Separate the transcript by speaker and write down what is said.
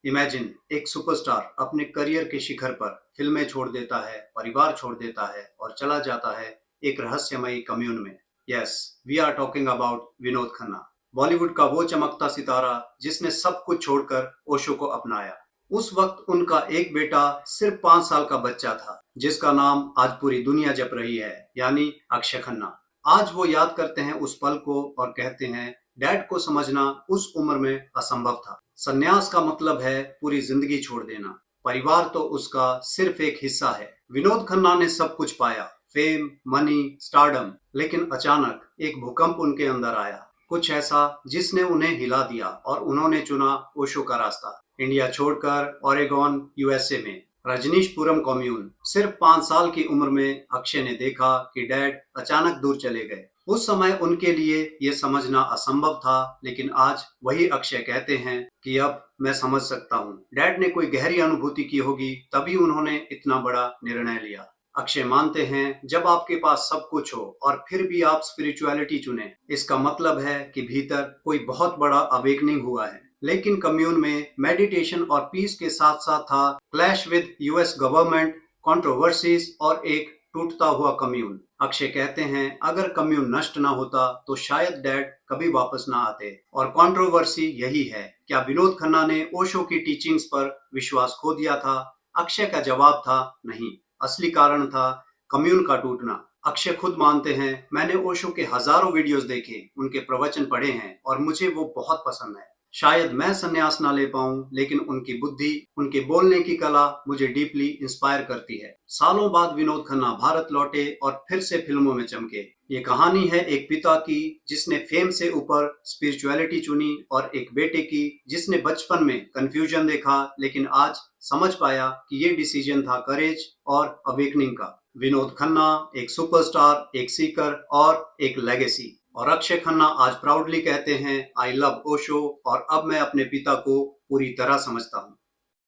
Speaker 1: Imagine एक superstar अपने career के शिखर पर फिल्में छोड़ देता है, परिवार छोड़ देता है और चला जाता है एक रहस्यमयी कम्यून में। Yes, we are talking about Vinod Khanna, Bollywood का वो चमकता सितारा जिसने सब कुछ छोड़कर ओशो को अपनाया। उस वक्त उनका एक बेटा सिर्फ 5 साल का बच्चा था, जिसका नाम आज पूरी दुनिया जप रही है, यानी अक्षय खन्ना। आज वो याद करते हैं उस पल को और कहते हैं, डैड को समझना उस उम्र में असंभव था। संन्यास का मतलब है पूरी जिंदगी छोड़ देना। परिवार तो उसका सिर्फ एक हिस्सा है। विनोद खन्ना ने सब कुछ पाया, फेम, मनी, स्टारडम, लेकिन अचानक एक भूकंप उनके अंदर आया। कुछ ऐसा जिसने उन्हें हिला दिया और उन्होंने चुना ओशो का रास्ता। इंडिया छोड़कर ओरेगोन, यूएसए में रजनीशपुरम कम्यून। सिर्फ 5 साल की उम्र में अक्षय ने देखा कि डैड अचानक दूर चले गए। उस समय उनके लिए ये समझना असंभव था, लेकिन आज वही अक्षय कहते हैं कि अब मैं समझ सकता हूँ। डैड ने कोई गहरी अनुभूति की होगी, तभी उन्होंने इतना बड़ा निर्णय लिया। अक्षय मानते हैं, जब आपके पास सब कुछ हो और फिर भी आप स्पिरिचुअलिटी चुने, इसका मतलब है कि भीतर कोई बहुत बड़ा अवेकनिंग हुआ है। लेकिन कम्यून में मेडिटेशन और पीस के साथ साथ था clash with US government, controversies और एक टूटता हुआ कम्यून। अक्षय कहते हैं, अगर कम्यून नष्ट ना होता तो शायद डैड कभी वापस ना आते। और कंट्रोवर्सी यही है, क्या विनोद खन्ना ने ओशो की टीचिंग्स पर विश्वास खो दिया था? अक्षय का जवाब था नहीं, असली कारण था कम्यून का टूटना। अक्षय खुद मानते हैं, मैंने ओशो के हजारों वीडियोस देखे, उनके प्रवचन पढ़े हैं और मुझे वो बहुत पसंद है। शायद मैं संन्यास ना ले पाऊं, लेकिन उनकी बुद्धि, उनके बोलने की कला मुझे डीपली इंस्पायर करती है। सालों बाद विनोद खन्ना भारत लौटे और फिर से फिल्मों में चमके। ये कहानी है एक पिता की जिसने फेम से ऊपर स्पिरिचुअलिटी चुनी और एक बेटे की जिसने बचपन में कंफ्यूजन देखा, लेकिन आज समझ पाया कि ये डिसीजन था करेज और अवेकनिंग का। विनोद खन्ना एक सुपरस्टार, एक सीकर और एक लेगेसी। और अक्षय खन्ना आज प्राउडली कहते हैं, आई लव ओशो और अब मैं अपने पिता को पूरी तरह समझता हूँ।